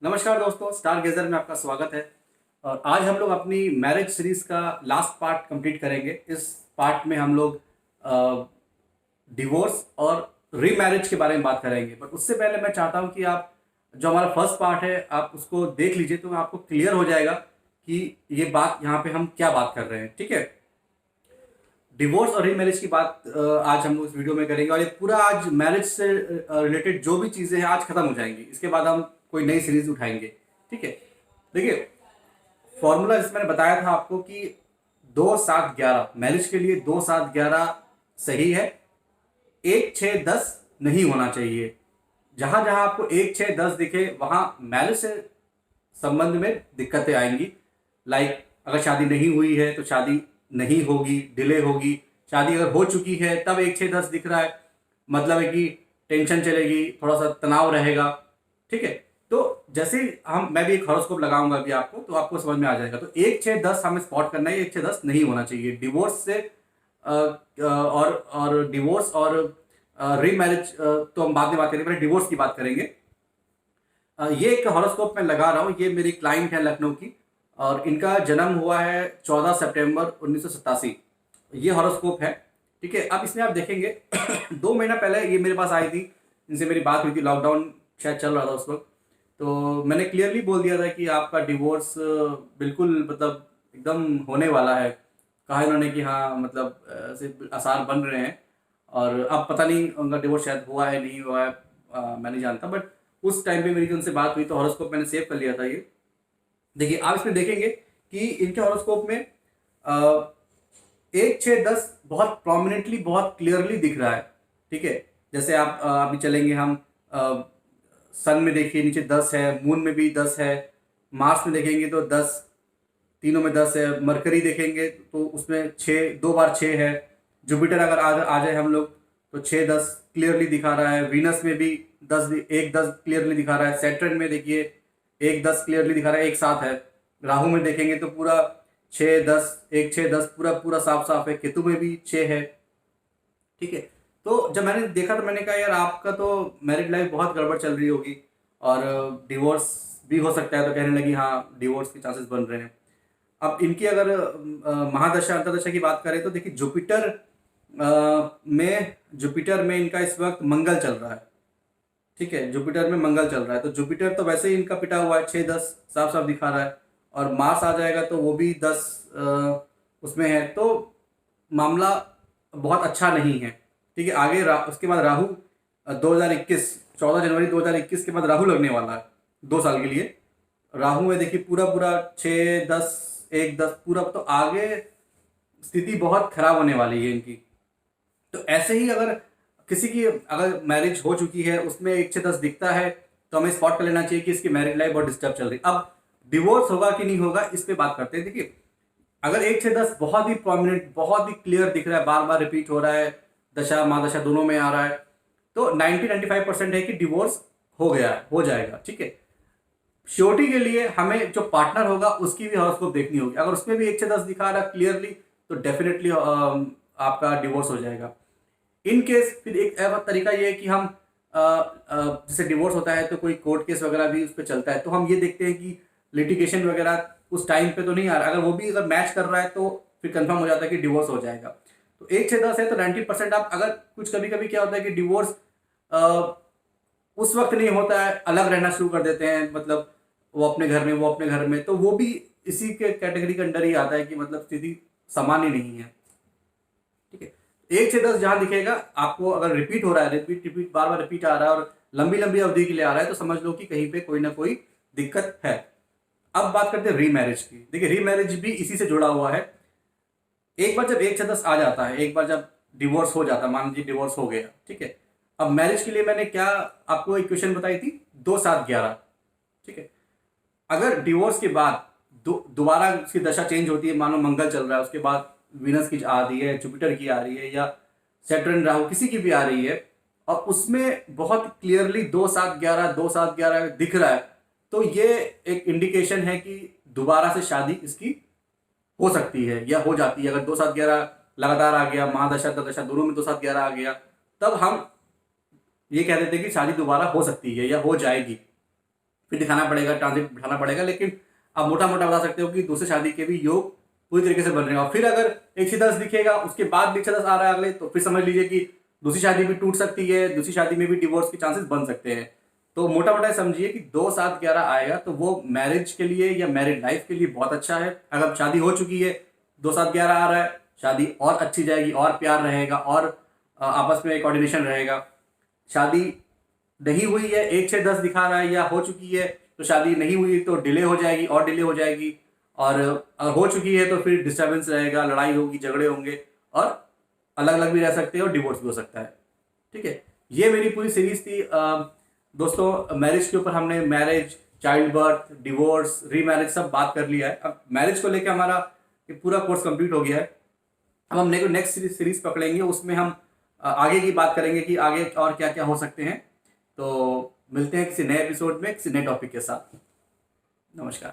नमस्कार दोस्तों, स्टार गेजर में आपका स्वागत है। और आज हम लोग अपनी मैरिज सीरीज का लास्ट पार्ट कंप्लीट करेंगे। इस पार्ट में हम लोग डिवोर्स और रीमैरिज के बारे में बात करेंगे। पर उससे पहले मैं चाहता हूं कि आप जो हमारा फर्स्ट पार्ट है आप उसको देख लीजिए, तो आपको क्लियर हो जाएगा कि ये बात यहाँ पे हम क्या बात कर रहे हैं। ठीक है, डिवोर्स और रीमैरिज की बात आज हम लोग इस वीडियो में करेंगे। और ये पूरा आज मैरिज से रिलेटेड जो भी चीज़ें हैं आज खत्म हो जाएंगी। इसके बाद हम कोई नई सीरीज उठाएंगे। ठीक है, देखिए फॉर्मूला जिस मैंने बताया था आपको कि 2 7 11 मैरिज के लिए 2 7 11 सही है। 1 6 10 नहीं होना चाहिए। जहां जहां आपको 1 6 10 दिखे वहां मैरिज से संबंध में दिक्कतें आएंगी। लाइक अगर शादी नहीं हुई है तो शादी नहीं होगी, डिले होगी। शादी अगर हो चुकी है तब 1 6 10 दिख रहा है, मतलब है कि टेंशन चलेगी, थोड़ा सा तनाव रहेगा। ठीक है, तो जैसे ही मैं भी एक हॉरोस्कोप लगाऊंगा अभी आपको, तो आपको समझ में आ जाएगा। तो 1 6 10 हमें स्पॉट करना है, 1 6 10 नहीं होना चाहिए डिवोर्स से। और डिवोर्स और रीमैरिज तो हम बाद में बात करेंगे, पहले डिवोर्स की बात करेंगे। ये एक हॉरोस्कोप मैं लगा रहा हूँ, ये मेरी क्लाइंट है लखनऊ की, और इनका जन्म हुआ है 14 सितंबर 1987। ये हॉरोस्कोप है। ठीक है, अब इसमें आप देखेंगे 2 महीना पहले ये मेरे पास आई थी, इनसे मेरी बात हुई थी, लॉकडाउन शायद चल रहा था उस वक्त। तो मैंने क्लियरली बोल दिया था कि आपका डिवोर्स बिल्कुल मतलब एकदम होने वाला है। कहा इन्होंने कि हाँ मतलब ऐसे आसार बन रहे हैं। और अब पता नहीं उनका डिवोर्स शायद हुआ है नहीं हुआ है, मैं नहीं जानता। बट उस टाइम पे मेरी जो उनसे बात हुई तो हॉरोस्कोप मैंने सेव कर लिया था ये। देखिए आप इसमें देखेंगे कि इनके हॉरोस्कोप में 1 6 10 बहुत प्रोमिनेंटली बहुत क्लियरली दिख रहा है। ठीक है, जैसे आप अभी चलेंगे हम सन में देखिए नीचे 10 है, मून में भी 10 है, मार्स में देखेंगे तो 10, तीनों में 10 है। मरकरी देखेंगे तो उसमें 6, 2 बार 6 है। जुपिटर अगर आ जाए हम लोग तो 6 10 क्लियरली दिखा रहा है। वीनस में भी 10, 1 10 क्लियरली दिखा रहा है। सैटर्न में देखिए 1 10 क्लियरली दिखा रहा है, एक साथ है। राहु में देखेंगे तो पूरा 6 10, 1 6 10 पूरा पूरा साफ साफ है। केतु में भी 6 है। ठीक है, तो जब मैंने देखा तो मैंने कहा यार आपका तो मैरिड लाइफ बहुत गड़बड़ चल रही होगी और डिवोर्स भी हो सकता है। तो कहने लगी हाँ डिवोर्स के चांसेस बन रहे हैं। अब इनकी अगर महादशा अंतरदशा की बात करें तो देखिए जुपिटर में इनका इस वक्त मंगल चल रहा है। ठीक है, जुपिटर में मंगल चल रहा है, तो जुपिटर तो वैसे ही इनका पिटा हुआ है, 6 10 साफ साफ दिखा रहा है। और मार्स आ जाएगा तो वो भी 10 उसमें है, तो मामला बहुत अच्छा नहीं है। ठीक है, आगे उसके बाद राहु 2021 14 जनवरी 2021 के बाद राहु लगने वाला है 2 साल के लिए। राहु में देखिए पूरा पूरा 6 10 1 10 पूरा, तो आगे स्थिति बहुत खराब होने वाली है इनकी। तो ऐसे ही अगर किसी की अगर मैरिज हो चुकी है उसमें 1 6 10 दिखता है तो हमें स्पॉट कर लेना चाहिए कि इसकी मैरिड लाइफ बहुत डिस्टर्ब चल रही है। अब डिवोर्स होगा कि नहीं होगा इस पे बात करते हैं। देखिए अगर 1 6 10 बहुत ही प्रोमिनेंट बहुत ही क्लियर दिख रहा है, बार बार रिपीट हो रहा है, दशा महादशा दोनों में आ रहा है, तो 90 95% है कि डिवोर्स हो गया है, हो जाएगा। ठीक है, श्योरिटी के लिए हमें जो पार्टनर होगा उसकी भी हॉरोस्कोप देखनी होगी। अगर उसमें भी 1 6 10 दिखा रहा है क्लियरली तो डेफिनेटली आपका डिवोर्स हो जाएगा। इन केस फिर एक तरीका ये है कि हम जैसे डिवोर्स होता है तो कोई कोर्ट केस वगैरह भी उस पर चलता है, तो हम ये देखते हैं कि लिटिगेशन वगैरह उस टाइम पे तो नहीं आ रहा। अगर वो भी अगर मैच कर रहा है तो फिर कंफर्म हो जाता है कि डिवोर्स हो जाएगा। तो 1 6 10 है तो 90% आप अगर कुछ कभी कभी क्या होता है कि डिवोर्स उस वक्त नहीं होता है, अलग रहना शुरू कर देते हैं, मतलब वो अपने घर में वो अपने घर में, तो वो भी इसी के कैटेगरी के अंडर ही आता है कि मतलब स्थिति सामान्य नहीं है। ठीक है, 1 6 10 जहां दिखेगा आपको, अगर रिपीट हो रहा है, रिपीट रिपीट बार बार रिपीट आ रहा है और लंबी लंबी अवधि के लिए आ रहा है, तो समझ लो कि कहीं पे कोई ना कोई दिक्कत है। अब बात करते हैं रीमैरिज की। देखिए रीमैरिज भी इसी से जुड़ा हुआ है। एक बार जब 1 6 10 आ जाता है, एक बार जब डिवोर्स हो जाता है, मान लीजिए डिवोर्स हो गया, ठीक है, अब मैरिज के लिए मैंने क्या आपको इक्वेशन बताई थी, 2 7 11। ठीक है, अगर डिवोर्स के बाद दोबारा उसकी दशा चेंज होती है, मानो मंगल चल रहा है, उसके बाद वीनस की आ रही है, जुपिटर की आ रही है, या सैटर्न राहु किसी की भी आ रही है, और उसमें बहुत क्लियरली 2 7 11 दिख रहा है, तो ये एक इंडिकेशन है कि दोबारा से शादी इसकी हो सकती है या हो जाती है। अगर 2 7 11 लगातार आ गया, महादशा दशा दोनों में 2 7 11 आ गया, तब हम ये कह देते हैं कि शादी दोबारा हो सकती है या हो जाएगी। फिर दिखाना पड़ेगा, ट्रांजिट बिठाना पड़ेगा, लेकिन आप मोटा मोटा बता सकते हो कि दूसरी शादी के भी योग पूरी तरीके से बन रहे हैं। और फिर अगर 1 से 10 दिखेगा, उसके बाद भी 1 से 10 आ रहा है अगले, तो फिर समझ लीजिए कि दूसरी शादी भी टूट सकती है, दूसरी शादी में भी डिवोर्स के चांसेस बन सकते हैं। तो मोटा मोटा समझिए कि 2, 7, 11 आएगा तो वो मैरिज के लिए या मैरिड लाइफ के लिए बहुत अच्छा है। अगर शादी हो चुकी है, 2, 7, 11 आ रहा है, शादी और अच्छी जाएगी, और प्यार रहेगा, और आपस में कोऑर्डिनेशन रहेगा। शादी नहीं हुई है, 1 से 10 दिखा रहा है, या हो चुकी है तो शादी नहीं हुई तो डिले हो जाएगी, और डिले हो जाएगी। और अगर हो चुकी है तो फिर डिस्टर्बेंस रहेगा, लड़ाई होगी, झगड़े होंगे, और अलग अलग भी रह सकते हैं, और डिवोर्स भी हो सकता है। ठीक है, ये मेरी पूरी सीरीज थी दोस्तों। मैरिज के ऊपर हमने marriage, child birth, divorce, remarriage सब बात कर लिया है। अब मैरिज को लेकर हमारा ये पूरा कोर्स कंप्लीट हो गया है। अब हम नेक्स्ट सीरीज पकड़ेंगे, उसमें हम आगे की बात करेंगे कि आगे और क्या क्या हो सकते हैं। तो मिलते हैं किसी नए एपिसोड में किसी नए टॉपिक के साथ। नमस्कार।